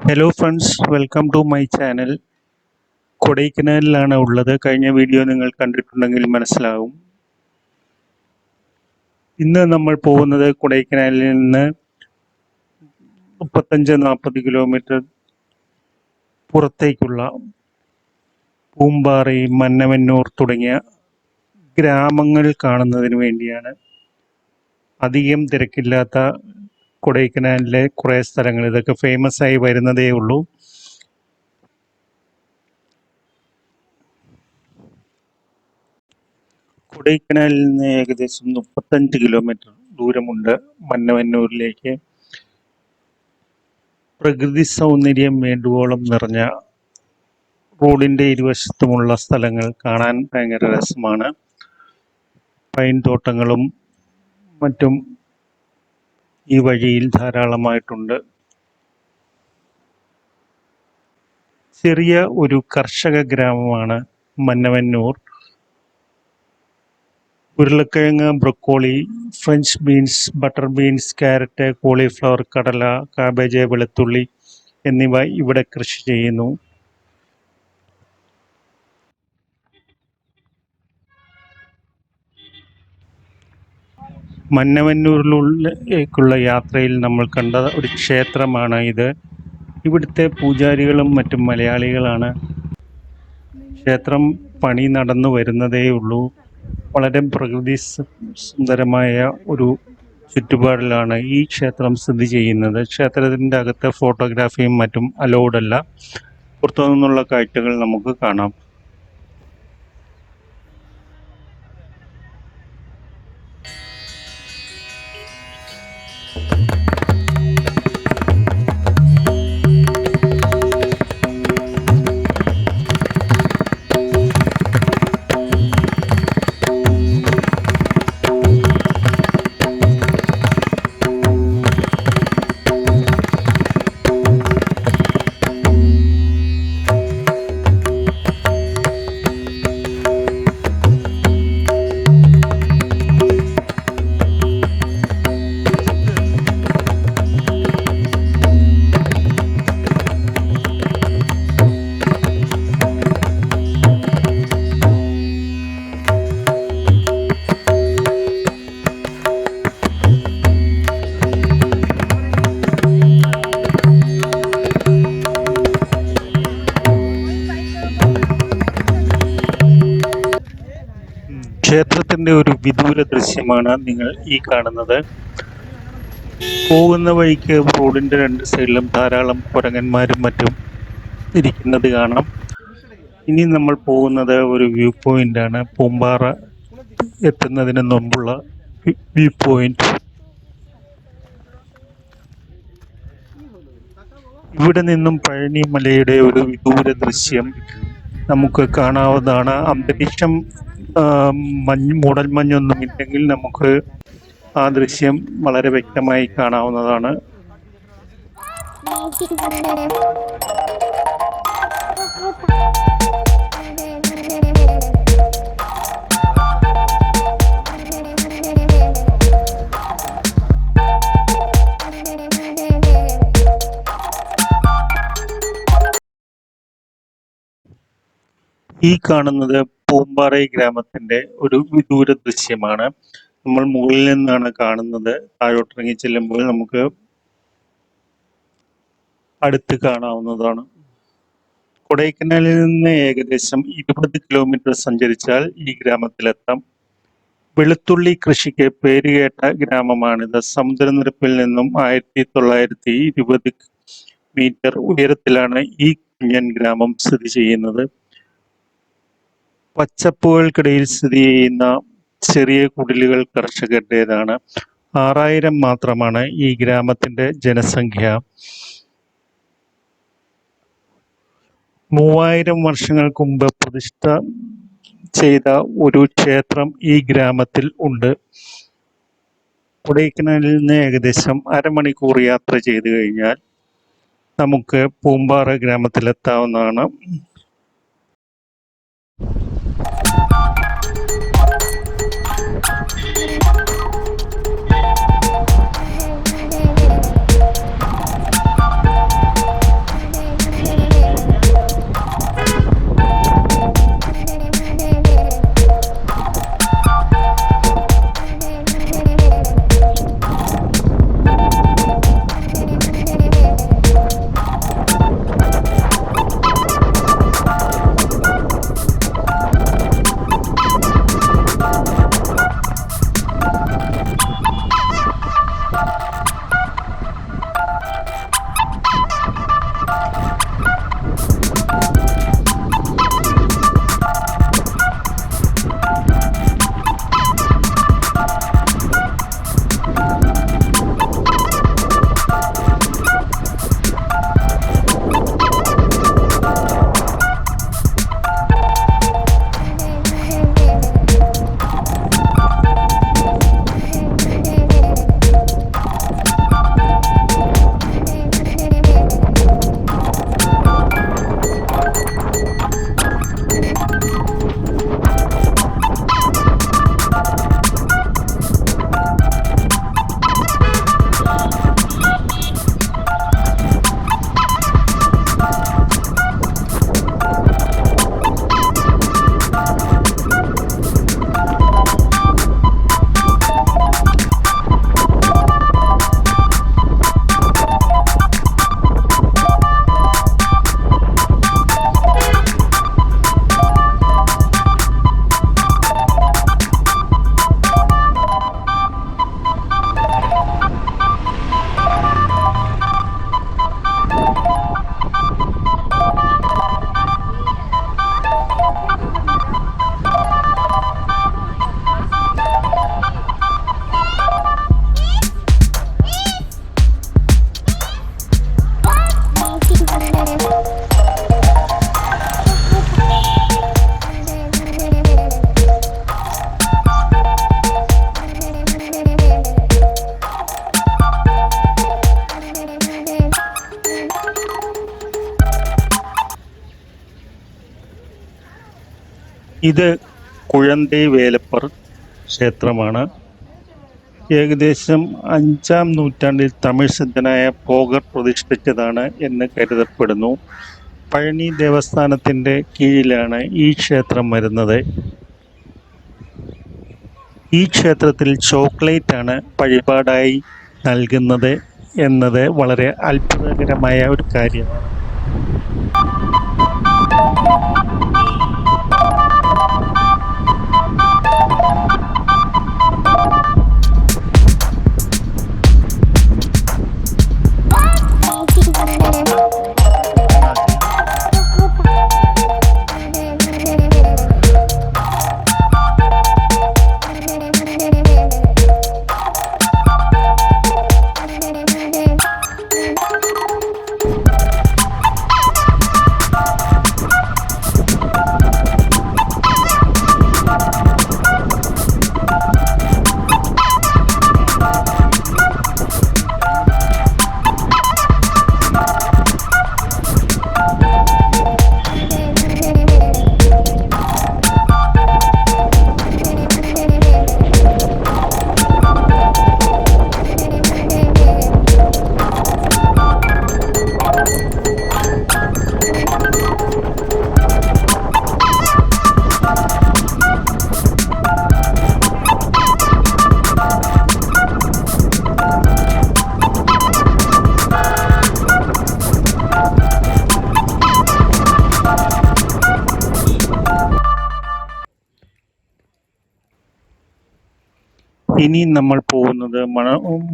Hello friends, welcome to my channel. കൊടൈക്കനാലിലാണ് ഉള്ളത്. കഴിഞ്ഞ വീഡിയോ നിങ്ങൾ കണ്ടിട്ടുണ്ടെങ്കിൽ മനസ്സിലാകും. ഇന്ന് നമ്മൾ പോകുന്നത് കൊടൈക്കനാലിൽ നിന്ന് 35-40 കിലോമീറ്റർ പുറത്തേക്കുള്ള പൂമ്പാറ, മന്നവന്നൂർ തുടങ്ങിയ ഗ്രാമങ്ങൾ കാണുന്നതിന് വേണ്ടിയാണ്. അധികം തിരക്കില്ലാത്ത കൊടൈക്കനാലിലെ കുറേ സ്ഥലങ്ങൾ, ഇതൊക്കെ ഫേമസ് ആയി വരുന്നതേ ഉള്ളൂ. കൊടൈക്കനാലിൽ നിന്ന് ഏകദേശം 35 കിലോമീറ്റർ ദൂരമുണ്ട് മന്നവന്നൂരിലേക്ക്. പ്രകൃതി സൗന്ദര്യം വേണ്ടുവോളം നിറഞ്ഞ റോഡിൻ്റെ ഇരുവശത്തുമുള്ള സ്ഥലങ്ങൾ കാണാൻ ഭയങ്കര രസമാണ്. പൈൻ തോട്ടങ്ങളും മറ്റും ഈ വഴിയിൽ ധാരാളമായിട്ടുണ്ട്. ചെറിയ ഒരു കർഷക ഗ്രാമമാണ് മന്നവന്നൂർ. ഉരുളക്കിഴങ്ങ്, broccoli, French beans, butter beans, carrot, cauliflower, കടല, കാബേജ്, വെളുത്തുള്ളി എന്നിവ ഇവിടെ കൃഷി ചെയ്യുന്നു. മന്നവന്നൂരിലേക്കുള്ള യാത്രയിൽ നമ്മൾ കണ്ട ഒരു ക്ഷേത്രമാണ് ഇത്. ഇവിടുത്തെ പൂജാരികളും മറ്റും മലയാളികളാണ്. ക്ഷേത്രം പണി നടന്നു വരുന്നതേ ഉള്ളൂ. വളരെ പ്രകൃതി സുന്ദരമായ ഒരു ചുറ്റുപാടിലാണ് ഈ ക്ഷേത്രം സ്ഥിതി ചെയ്യുന്നത്. ക്ഷേത്രത്തിൻ്റെ അകത്ത് ഫോട്ടോഗ്രാഫിയും മറ്റും അലൗഡല്ല. പുറത്തു നിന്നുള്ള കാഴ്ചകൾ നമുക്ക് കാണാം. ക്ഷേത്രത്തിൻ്റെ ഒരു വിദൂര ദൃശ്യമാണ് നിങ്ങൾ ഈ കാണുന്നത്. പോകുന്ന വഴിക്ക് റോഡിൻ്റെ രണ്ട് സൈഡിലും ധാരാളം കുരങ്ങന്മാരും മറ്റും ഇരിക്കുന്നത് കാണാം. ഇനി നമ്മൾ പോകുന്നത് ഒരു വ്യൂ പോയിൻ്റാണ്. പൂമ്പാറ എത്തുന്നതിന് മുമ്പുള്ള വ്യൂ പോയിൻ്റ്. ഇവിടെ നിന്നും പഴനി മലയുടെ ഒരു വിദൂര ദൃശ്യം നമുക്ക് കാണാവുന്നതാണ്. അന്തരീക്ഷം മൂടൽമഞ്ഞൊന്നും ഇല്ലെങ്കിൽ നമുക്ക് ആ ദൃശ്യം വളരെ വ്യക്തമായി കാണാവുന്നതാണ്. ഈ കാണുന്നത് പൂമ്പാറ ഗ്രാമത്തിന്റെ ഒരു വിദൂര ദൃശ്യമാണ്. നമ്മൾ മുകളിൽ നിന്നാണ് കാണുന്നത്. താഴോട്ടിറങ്ങി ചെല്ലുമ്പോൾ നമുക്ക് അടുത്ത് കാണാവുന്നതാണ്. കൊടൈക്കനാലിൽ നിന്ന് ഏകദേശം 20 കിലോമീറ്റർ സഞ്ചരിച്ചാൽ ഈ ഗ്രാമത്തിലെത്താം. വെളുത്തുള്ളി കൃഷിക്ക് പേരുകേട്ട ഗ്രാമമാണിത്. സമുദ്രനിരപ്പിൽ നിന്നും 1920 മീറ്റർ ഉയരത്തിലാണ് ഈ കുഞ്ഞൻ ഗ്രാമം സ്ഥിതി ചെയ്യുന്നത്. പച്ചപ്പുകൾക്കിടയിൽ സ്ഥിതി ചെയ്യുന്ന ചെറിയ കുടിലുകൾ കർഷകരുടേതാണ്. 6000 മാത്രമാണ് ഈ ഗ്രാമത്തിന്റെ ജനസംഖ്യ. 3000 വർഷങ്ങൾക്ക് മുമ്പ് പ്രതിഷ്ഠ ചെയ്ത ഒരു ക്ഷേത്രം ഈ ഗ്രാമത്തിൽ ഉണ്ട്. കൊടൈക്കനാലിൽ നിന്ന് ഏകദേശം അരമണിക്കൂർ യാത്ര ചെയ്തു കഴിഞ്ഞാൽ നമുക്ക് പൂമ്പാറ ഗ്രാമത്തിലെത്താവുന്നതാണ്. ഇത് കുഴന്തൈ വേലപ്പർ ക്ഷേത്രമാണ്. ഏകദേശം 5-ാം നൂറ്റാണ്ടിൽ തമിഴ് സിദ്ധനായ പോഗർ പ്രതിഷ്ഠിച്ചതാണ് എന്ന് കരുതപ്പെടുന്നു. പഴനി ദേവസ്ഥാനത്തിൻ്റെ കീഴിലാണ് ഈ ക്ഷേത്രം വരുന്നത്. ഈ ക്ഷേത്രത്തിൽ ചോക്ലേറ്റാണ് വഴിപാടായി നൽകുന്നത് എന്നത് വളരെ അത്ഭുതകരമായ ഒരു കാര്യമാണ്. ഇനി നമ്മൾ പോകുന്നത്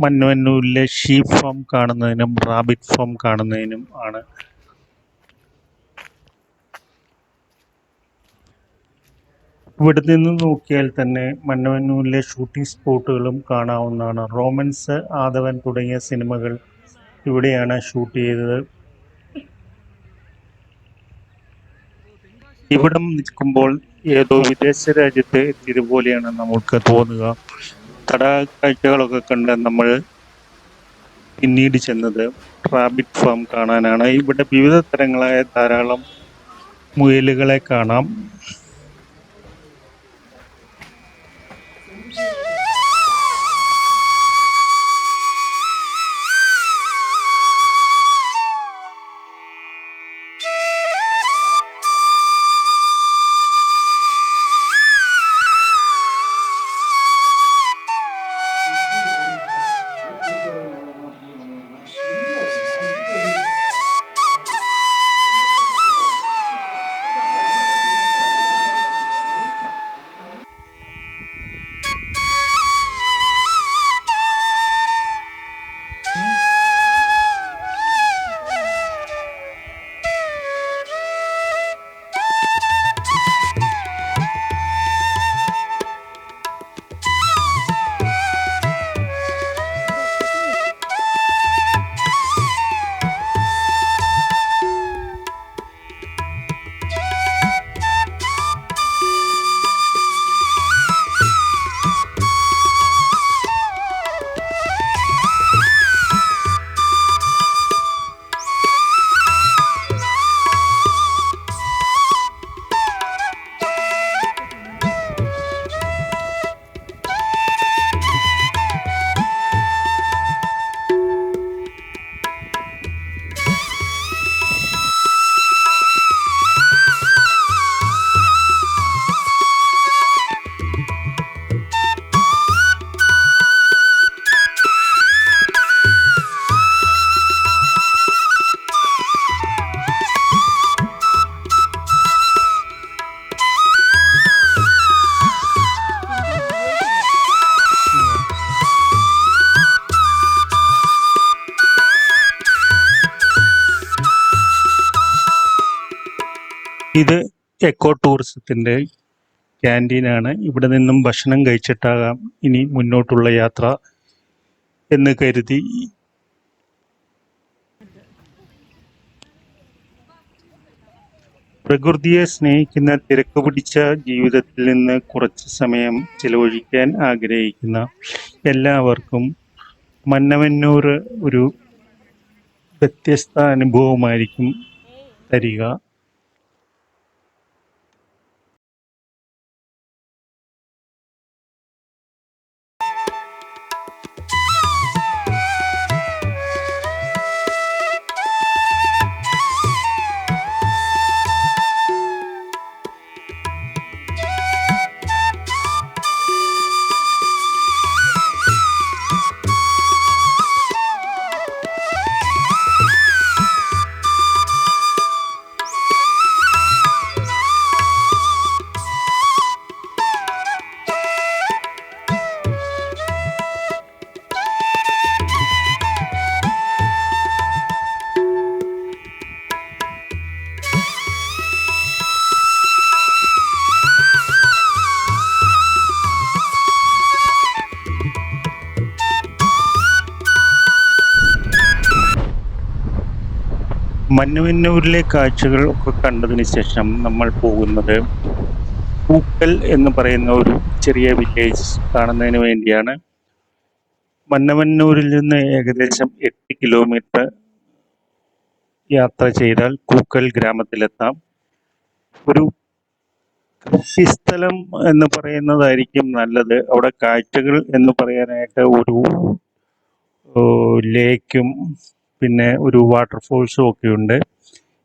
മന്നവന്നൂരിലെ ഷീപ്പ് ഫാം കാണുന്നതിനും റാബിറ്റ് ഫാം കാണുന്നതിനും ആണ്. ഇവിടെ നിന്ന് നോക്കിയാൽ തന്നെ മന്നവന്നൂരിലെ ഷൂട്ടിംഗ് സ്പോട്ടുകളും കാണാവുന്നതാണ്. റോമൻസ്, ആദവൻ തുടങ്ങിയ സിനിമകൾ ഇവിടെയാണ് ഷൂട്ട് ചെയ്തത്. ഇവിടം നിൽക്കുമ്പോൾ ഏതോ വിദേശ രാജ്യത്ത് എത്തിയതുപോലെയാണ് നമുക്ക് തോന്നുക. തടാക കാഴ്ചകളൊക്കെ കണ്ട് നമ്മൾ പിന്നീട് ചെന്നത് റാബിറ്റ് ഫാം കാണാനാണ്. ഇവിടെ വിവിധ തരങ്ങളായ ധാരാളം മുയലുകളെ കാണാം. ഇത് എക്കോ ടൂറിസത്തിൻ്റെ ക്യാൻറ്റീനാണ്. ഇവിടെ നിന്നും ഭക്ഷണം കഴിച്ചിട്ടാകാം ഇനി മുന്നോട്ടുള്ള യാത്ര എന്ന് കരുതി. പ്രകൃതിയെ സ്നേഹിക്കുന്ന തിരക്ക് പിടിച്ച ജീവിതത്തിൽ നിന്ന് കുറച്ച് സമയം ചിലവഴിക്കാൻ ആഗ്രഹിക്കുന്ന എല്ലാവർക്കും മന്നവന്നൂർ ഒരു വ്യത്യസ്ത അനുഭവമായിരിക്കും തരിക. മന്നവന്നൂരിലെ കാഴ്ചകൾ ഒക്കെ കണ്ടതിന് ശേഷം നമ്മൾ പോകുന്നത് പൂക്കൽ എന്ന് പറയുന്ന ഒരു ചെറിയ വില്ലേജ് കാണുന്നതിന് വേണ്ടിയാണ്. മന്നവന്നൂരിൽ നിന്ന് ഏകദേശം 8 കിലോമീറ്റർ യാത്ര ചെയ്താൽ കൂക്കൽ ഗ്രാമത്തിലെത്താം. ഒരു കൃഷിസ്ഥലം എന്ന് പറയുന്നതായിരിക്കും നല്ലത്. അവിടെ കാഴ്ചകൾ എന്ന് പറയാനായിട്ട് ഒരു ലേക്കും പിന്നെ ഒരു വാട്ടർഫോൾസും ഒക്കെ ഉണ്ട്.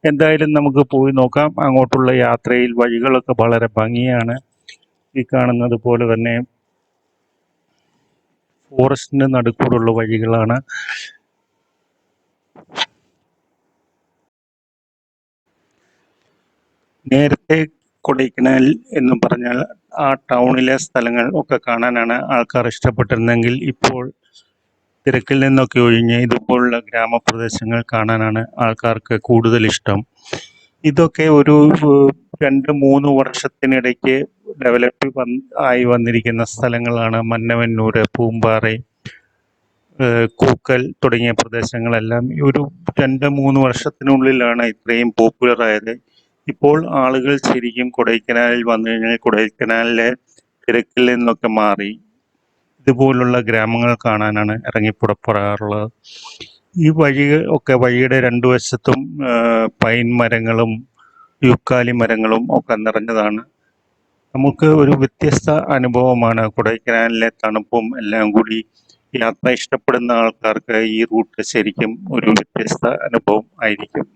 എന്തായാലും നമുക്ക് പോയി നോക്കാം. അങ്ങോട്ടുള്ള യാത്രയിൽ വഴികളൊക്കെ വളരെ ഭംഗിയാണ്. ഈ കാണുന്നത് പോലെ തന്നെ ഫോറസ്റ്റിന് നടുക്കൂടുള്ള വഴികളാണ്. നേരത്തെ കൊടൈക്കനാൽ എന്ന് പറഞ്ഞാൽ ആ ടൗണിലെ സ്ഥലങ്ങൾ ഒക്കെ കാണാനാണ് ആൾക്കാർ ഇഷ്ടപ്പെട്ടിരുന്നെങ്കിൽ ഇപ്പോൾ തിരക്കിൽ നിന്നൊക്കെ ഒഴിഞ്ഞ് ഇതുപോലുള്ള ഗ്രാമപ്രദേശങ്ങൾ കാണാനാണ് ആൾക്കാർക്ക് കൂടുതൽ ഇഷ്ടം. ഇതൊക്കെ ഒരു 2-3 വർഷത്തിനിടയ്ക്ക് ഡെവലപ്പ് ആയി വന്നിരിക്കുന്ന സ്ഥലങ്ങളാണ്. മന്നവന്നൂർ, പൂമ്പാറ, കൂക്കൽ തുടങ്ങിയ പ്രദേശങ്ങളെല്ലാം ഒരു 2-3 വർഷത്തിനുള്ളിലാണ് ഇത്രയും പോപ്പുലറായത്. ഇപ്പോൾ ആളുകൾ ശരിക്കും കൊടൈക്കനാലിൽ വന്നു കഴിഞ്ഞാൽ കൊടൈക്കനാലിലെ തിരക്കിൽ നിന്നൊക്കെ മാറി ഇതുപോലുള്ള ഗ്രാമങ്ങൾ കാണാനാണ് ഇറങ്ങിപ്പുറപ്പെടാറുള്ളത്. ഈ വഴികൾ ഒക്കെ വഴിയുടെ 2 വശത്തും പൈൻ മരങ്ങളും യൂക്കാലി മരങ്ങളും ഒക്കെ നിറഞ്ഞതാണ്. നമുക്ക് ഒരു വ്യത്യസ്ത അനുഭവമാണ്. കൊടൈക്കനാലിലെ തണുപ്പും എല്ലാം കൂടി യാത്ര ഇഷ്ടപ്പെടുന്ന ആൾക്കാർക്ക് ഈ റൂട്ട് ശരിക്കും ഒരു വ്യത്യസ്ത അനുഭവം ആയിരിക്കും.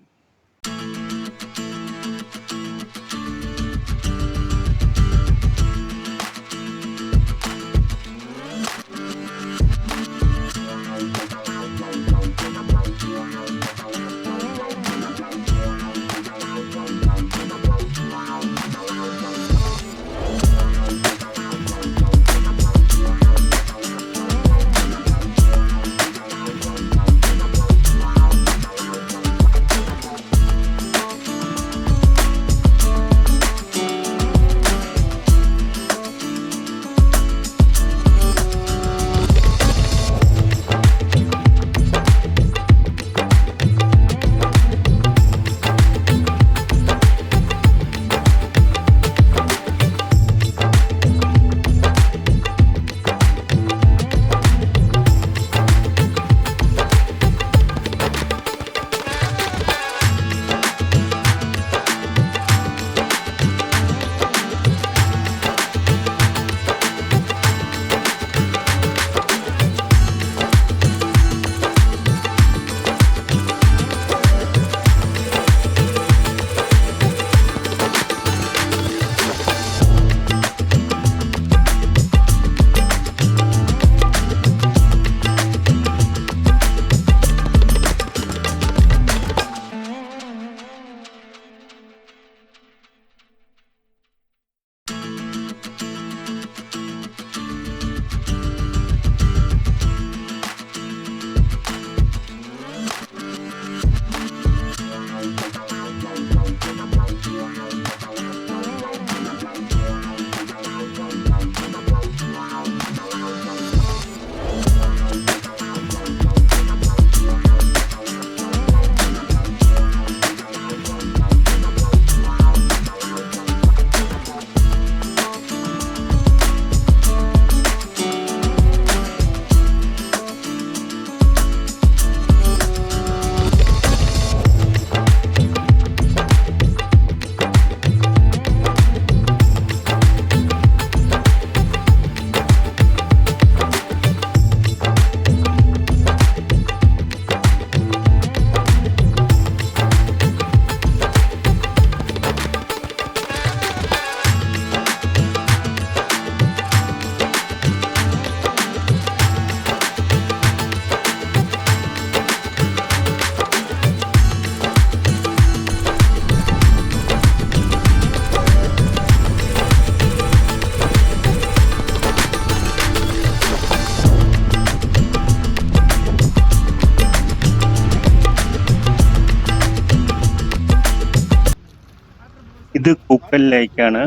ഇത് പൂക്കൽ ലേക്കാണ്.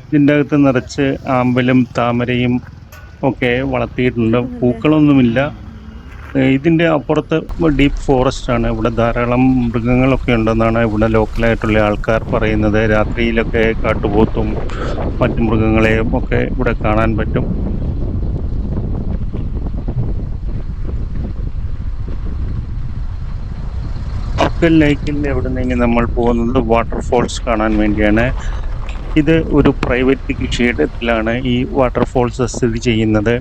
ഇതിൻ്റെ അകത്ത് നിറച്ച് ആമ്പലും താമരയും ഒക്കെ വളർത്തിയിട്ടുണ്ട്. പൂക്കളൊന്നുമില്ല, ഇതിൻ്റെ അപ്പുറത്ത് ഡീപ്പ് ഫോറസ്റ്റ് ആണ്. ഇവിടെ ധാരാളം മൃഗങ്ങളൊക്കെ ഉണ്ടെന്നാണ് ഇവിടെ ലോക്കലായിട്ടുള്ള ആൾക്കാർ പറയുന്നത്. രാത്രിയിലൊക്കെ കാട്ടുപോത്തും മറ്റു മൃഗങ്ങളെയും ഒക്കെ ഇവിടെ കാണാൻ പറ്റും. അക്കൽ ലേക്കിൽ എവിടെ നിന്ന് നമ്മൾ പോകുന്നത് വാട്ടർഫോൾസ് കാണാൻ വേണ്ടിയാണ്. ഇത് ഒരു പ്രൈവറ്റ് കൃഷിയിടത്തിലാണ് ഈ വാട്ടർഫോൾസ് സ്ഥിതി ചെയ്യുന്നത്.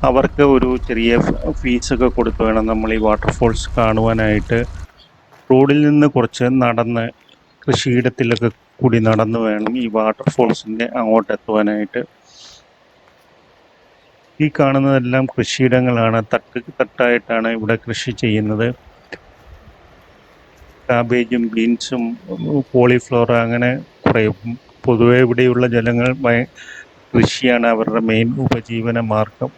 അവർക്ക് ഒരു ചെറിയ ഫീസൊക്കെ കൊടുത്ത് വേണം നമ്മൾ ഈ വാട്ടർഫോൾസ് കാണുവാനായിട്ട്. റോഡിൽ നിന്ന് കുറച്ച് നടന്ന് കൃഷിയിടത്തിലൊക്കെ കൂടി നടന്നു വേണം ഈ വാട്ടർഫോൾസിൻ്റെ അങ്ങോട്ട് എത്തുവാനായിട്ട്. ഈ കാണുന്നതെല്ലാം കൃഷിയിടങ്ങളാണ്. തട്ടായിട്ടാണ് ഇവിടെ കൃഷി ചെയ്യുന്നത്. കാബേജും ബീൻസും കോളിഫ്ലവർ അങ്ങനെ കുറേ. പൊതുവെ ഇവിടെയുള്ള ജനങ്ങൾ കൃഷിയാണ് അവരുടെ മെയിൻ ഉപജീവന മാർഗം.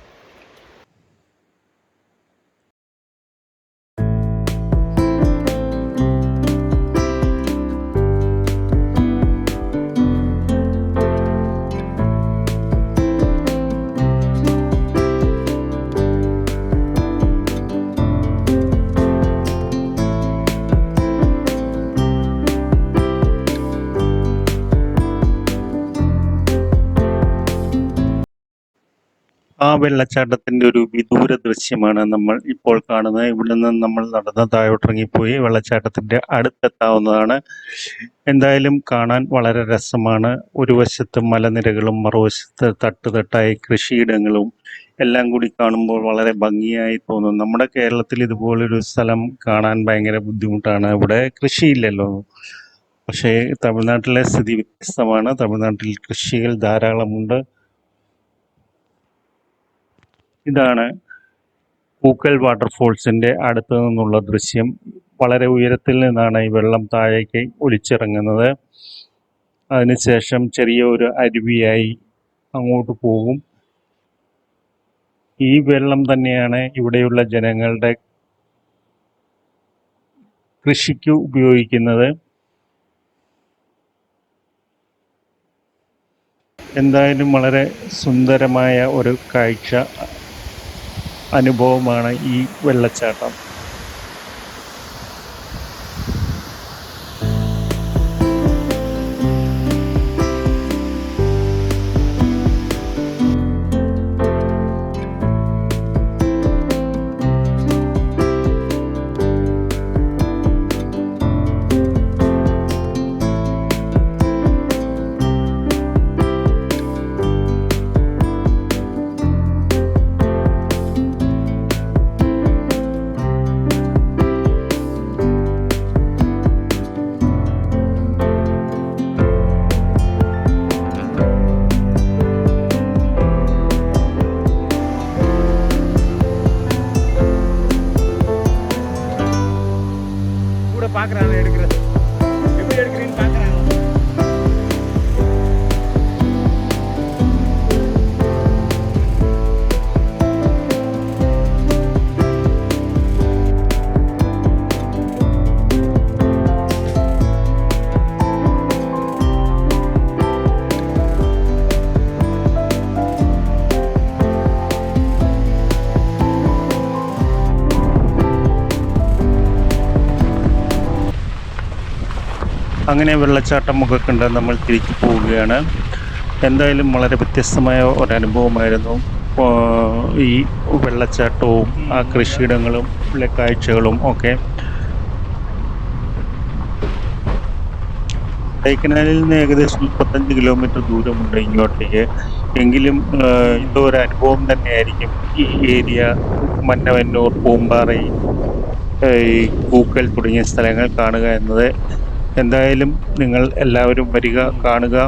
ആ വെള്ളച്ചാട്ടത്തിൻ്റെ ഒരു വിദൂര ദൃശ്യമാണ് നമ്മൾ ഇപ്പോൾ കാണുന്നത്. ഇവിടെ നിന്ന് നമ്മൾ നടന്ന് താഴോട്ടിറങ്ങിപ്പോയി വെള്ളച്ചാട്ടത്തിൻ്റെ അടുത്തെത്താവുന്നതാണ്. എന്തായാലും കാണാൻ വളരെ രസമാണ്. ഒരു വശത്ത് മലനിരകളും മറുവശത്ത് തട്ടുതട്ടായി കൃഷിയിടങ്ങളും എല്ലാം കൂടി കാണുമ്പോൾ വളരെ ഭംഗിയായി തോന്നും. നമ്മുടെ കേരളത്തിൽ ഇതുപോലൊരു സ്ഥലം കാണാൻ ഭയങ്കര ബുദ്ധിമുട്ടാണ്. ഇവിടെ കൃഷിയില്ലല്ലോ. പക്ഷേ തമിഴ്നാട്ടിലെ സ്ഥിതി വ്യത്യസ്തമാണ്. തമിഴ്നാട്ടിൽ കൃഷികൾ ധാരാളമുണ്ട്. ഇതാണ് പൂക്കൽ വാട്ടർഫോൾസിൻ്റെ അടുത്ത് നിന്നുള്ള ദൃശ്യം. വളരെ ഉയരത്തിൽ നിന്നാണ് ഈ വെള്ളം താഴേക്ക് ഒലിച്ചിറങ്ങുന്നത്. അതിനുശേഷം ചെറിയ ഒരു അരുവിയായി അങ്ങോട്ട് പോകും. ഈ വെള്ളം തന്നെയാണ് ഇവിടെയുള്ള ജനങ്ങളുടെ കൃഷിക്ക് ഉപയോഗിക്കുന്നത്. എന്തായാലും വളരെ സുന്ദരമായ ഒരു കാഴ്ച അനുഭവമാണ് ഈ വെള്ളച്ചാട്ടം. பார்க்குறாங்க எடுக்கிறது எப்படி எடுக்கிறீன்னு பார்க்குறாங்க. അങ്ങനെ വെള്ളച്ചാട്ടമൊക്കെ കണ്ട് നമ്മൾ തിരിച്ചു പോവുകയാണ്. എന്തായാലും വളരെ വ്യത്യസ്തമായ ഒരനുഭവമായിരുന്നു. ഈ വെള്ളച്ചാട്ടവും ആ കൃഷിയിടങ്ങളും ഉള്ള കാഴ്ചകളും ഒക്കെ. കൊടൈക്കനാലിൽ നിന്ന് ഏകദേശം 35 കിലോമീറ്റർ ദൂരമുണ്ട് ഇങ്ങോട്ടേക്ക്. എങ്കിലും ഇതൊരു അനുഭവം തന്നെയായിരിക്കും ഈ ഏരിയ. മന്നവന്നൂർ, പൂമ്പാറ, ഈ പൂക്കൽ തുടങ്ങിയ സ്ഥലങ്ങൾ കാണുക എന്നത്. എന്തായാലും നിങ്ങൾ എല്ലാവരും വരിക, കാണുക.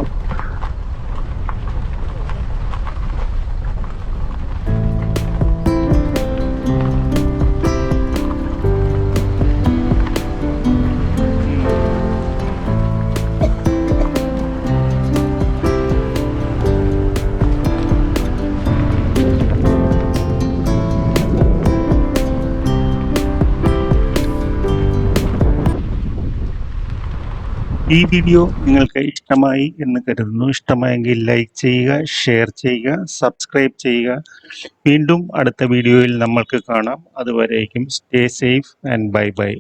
ഈ വീഡിയോ നിങ്ങൾക്ക് ഇഷ്ടമായി എന്ന് കരുതുന്നു. ഇഷ്ടമായെങ്കിൽ ലൈക്ക് ചെയ്യുക, ഷെയർ ചെയ്യുക, സബ്സ്ക്രൈബ് ചെയ്യുക. വീണ്ടും അടുത്ത വീഡിയോയിൽ നമ്മൾക്ക് കാണാം. അതുവരേക്കും stay safe and bye bye.